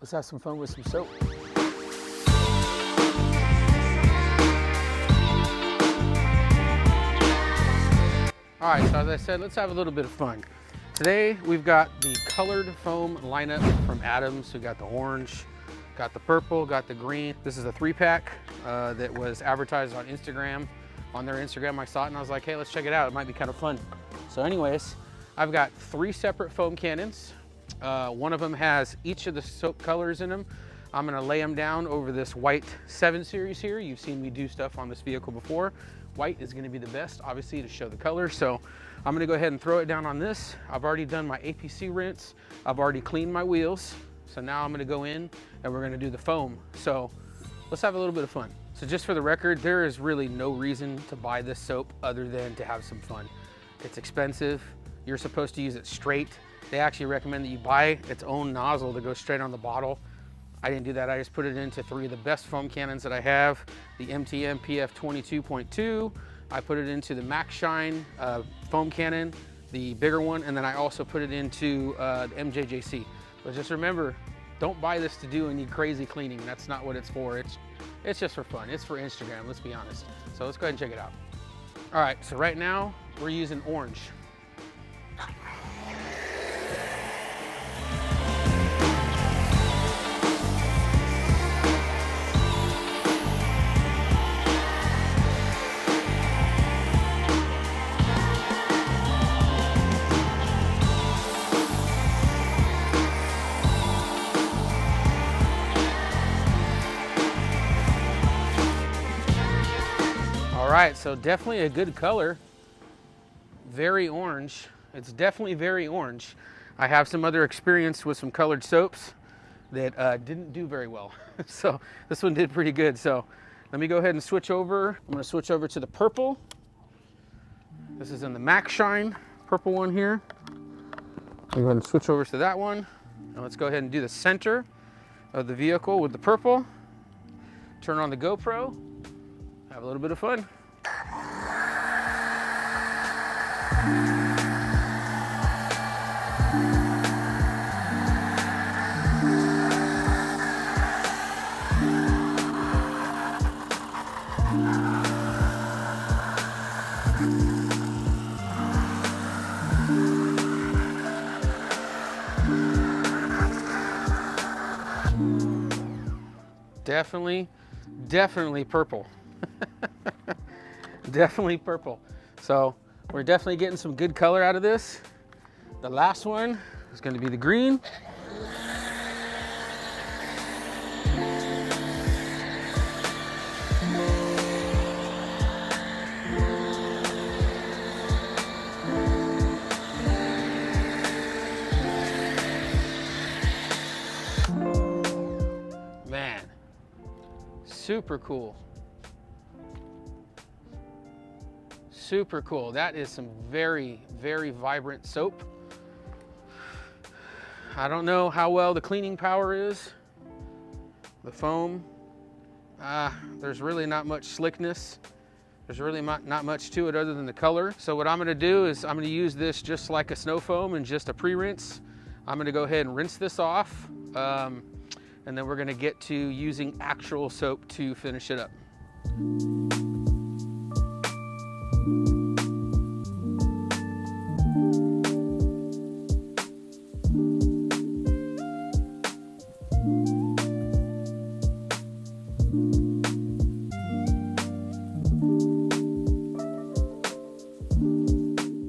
Let's have some fun with some soap. All right, so as I said, let's have a little bit of fun. Today, we've got the colored foam lineup from Adams. We got the orange, got the purple, got the green. This is a 3-pack that was advertised on Instagram. On their Instagram, I saw it and I was like, hey, let's check it out. It might be kind of fun. So anyways, I've got 3 separate foam cannons. One of them has each of the soap colors in them. I'm gonna lay them down over this white 7 series here. You've seen me do stuff on this vehicle before. White is gonna be the best, obviously, to show the color. So I'm gonna go ahead and throw it down on this. I've already done my APC rinse. I've already cleaned my wheels. So now I'm gonna go in and we're gonna do the foam. So let's have a little bit of fun. So just for the record, there is really no reason to buy this soap other than to have some fun. It's expensive. You're supposed to use it straight. They actually recommend that you buy its own nozzle to go straight on the bottle. I didn't do that. I just put it into 3 of the best foam cannons that I have. The MTM PF 22.2. I put it into the Max Shine foam cannon, the bigger one, and then I also put it into the MJJC. But just remember, don't buy this to do any crazy cleaning. That's not what it's for. It's just for fun. It's for Instagram, let's be honest. So let's go ahead and check it out. All right, so right now we're using orange. All right, so definitely a good color. Very orange. It's definitely very orange. I have some other experience with some colored soaps that didn't do very well. So this one did pretty good. So let me go ahead and switch over. I'm gonna switch over to the purple. This is in the Max Shine purple one here. I'm going to switch over to that one. Now let's go ahead and do the center of the vehicle with the purple. Turn on the GoPro. Have a little bit of fun. Definitely purple. Definitely purple. So we're definitely getting some good color out of this. The last one is going to be the green. Man, super cool. Super cool. That is some very, very vibrant soap. I don't know how well the cleaning power is. The foam, there's really not much slickness. There's really not much to it other than the color. So what I'm gonna do is I'm gonna use this just like a snow foam and just a pre-rinse. I'm gonna go ahead and rinse this off. And then we're gonna get to using actual soap to finish it up.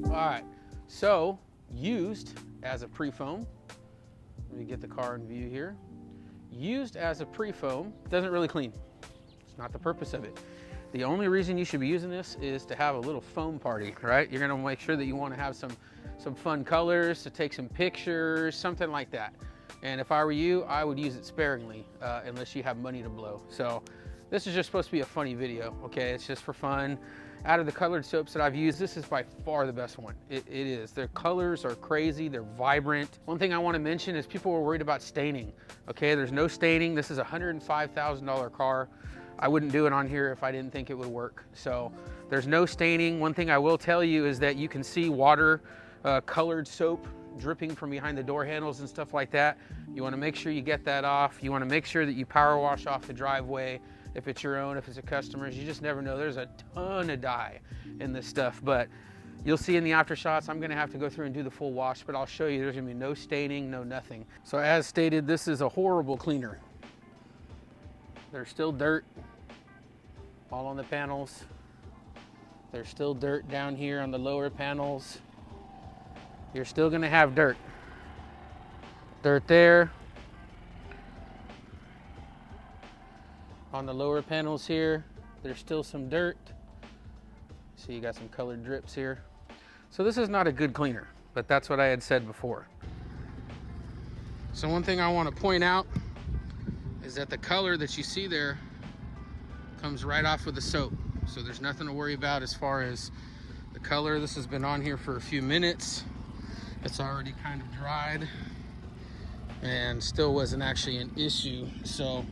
All right, so used as a pre-foam. Let me get the car in view here. Used as a pre-foam, doesn't really clean. It's not the purpose of it. The only reason you should be using this is to have a little foam party, right? You're gonna make sure that you wanna have some fun colors, to take some pictures, something like that. And if I were you, I would use it sparingly, unless you have money to blow. So this is just supposed to be a funny video, okay? It's just for fun. Out of the colored soaps that I've used, this is by far the best one. It is. Their colors are crazy. They're vibrant. One thing I want to mention is people were worried about staining. Okay, there's no staining. This is a $105,000 car. I wouldn't do it on here if I didn't think it would work. So there's no staining. One thing I will tell you is that you can see water colored soap dripping from behind the door handles and stuff like that. You want to make sure you get that off. You want to make sure that you power wash off the driveway. If it's your own, if it's a customer's, you just never know. There's a ton of dye in this stuff, but you'll see in the after shots, I'm gonna have to go through and do the full wash, but I'll show you there's gonna be no staining, no nothing. So as stated, this is a horrible cleaner. There's still dirt all on the panels. There's still dirt down here on the lower panels. You're still gonna have dirt. Dirt there. On the lower panels here, there's still some dirt. See, you got some colored drips here. So this is not a good cleaner, but that's what I had said before. So one thing I want to point out is that the color that you see there comes right off with the soap. So there's nothing to worry about as far as the color. This has been on here for a few minutes. It's already kind of dried and still wasn't actually an issue. So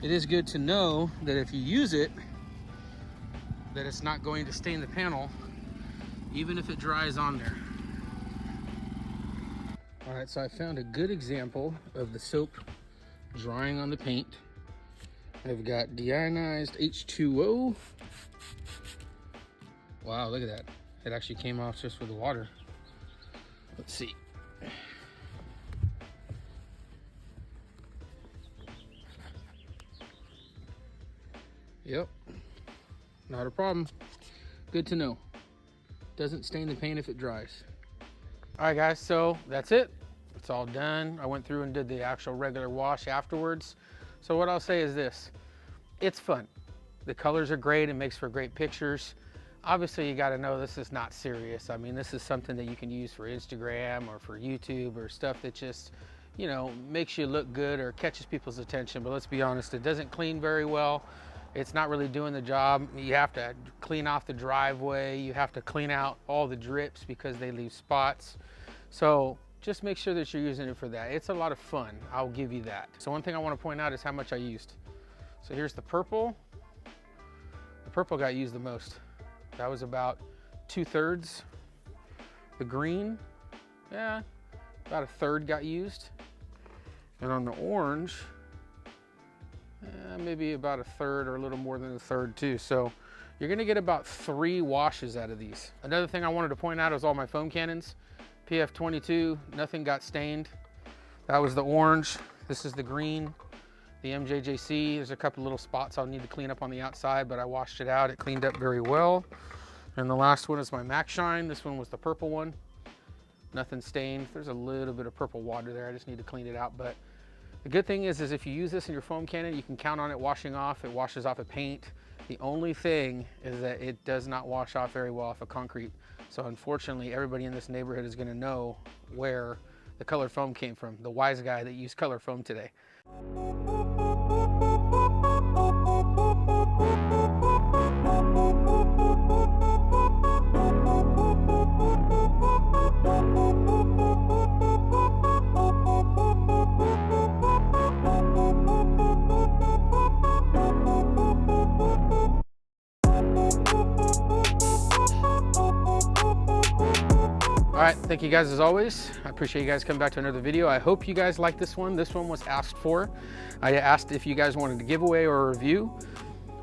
it is good to know that if you use it, that it's not going to stain the panel, even if it dries on there. All right, so I found a good example of the soap drying on the paint. I've got deionized H2O. Wow, look at that. It actually came off just with the water. Let's see. Yep, not a problem. Good to know. Doesn't stain the paint if it dries. All right guys, so that's it. It's all done. I went through and did the actual regular wash afterwards. So what I'll say is this, it's fun. The colors are great, it makes for great pictures. Obviously you gotta know this is not serious. I mean, this is something that you can use for Instagram or for YouTube or stuff that just, you know, makes you look good or catches people's attention. But let's be honest, it doesn't clean very well. It's not really doing the job. You have to clean off the driveway. You have to clean out all the drips because they leave spots. So just make sure that you're using it for that. It's a lot of fun, I'll give you that. So one thing I want to point out is how much I used. So here's the purple. The purple got used the most. That was about 2/3. The green, yeah, about 1/3 got used. And on the orange, maybe about 1/3 or a little more than 1/3 too. So you're gonna get about 3 washes out of these. Another thing I wanted to point out is all my foam cannons. PF22, nothing got stained. That was the orange. This is the green. The MJJC, there's a couple little spots I'll need to clean up on the outside, but I washed it out. It cleaned up very well. And the last one is my Max Shine. This one was the purple one. Nothing stained. There's a little bit of purple water there. I just need to clean it out. But the good thing is if you use this in your foam cannon, you can count on it washing off. It washes off a paint. The only thing is that it does not wash off very well off of concrete. So unfortunately, everybody in this neighborhood is gonna know where the colored foam came from. The wise guy that used color foam today. All right, thank you guys as always. I appreciate you guys coming back to another video. I hope you guys like this one. This one was asked for. I asked if you guys wanted a giveaway or a review.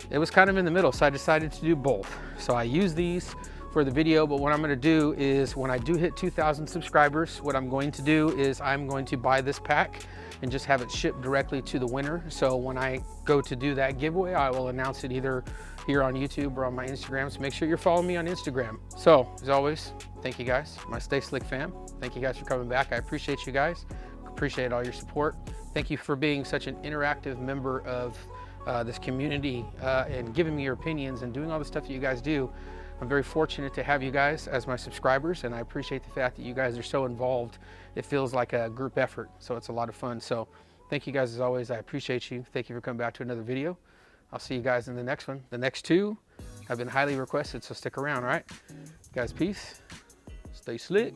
It was kind of in the middle, so I decided to do both. So I use these for the video, but what I'm gonna do is when I do hit 2,000 subscribers, what I'm going to do is I'm going to buy this pack and just have it shipped directly to the winner. So when I go to do that giveaway, I will announce it either here on YouTube or on my Instagram. So make sure you're following me on Instagram. So as always, thank you guys, my Stay Slick fam. Thank you guys for coming back. I appreciate you guys. Appreciate all your support. Thank you for being such an interactive member of this community and giving me your opinions and doing all the stuff that you guys do. I'm very fortunate to have you guys as my subscribers, and I appreciate the fact that you guys are so involved. It feels like a group effort, so it's a lot of fun. So thank you guys as always. I appreciate you. Thank you for coming back to another video. I'll see you guys in the next one. The next 2 have been highly requested, so stick around, all right? Guys, peace. Stay slick.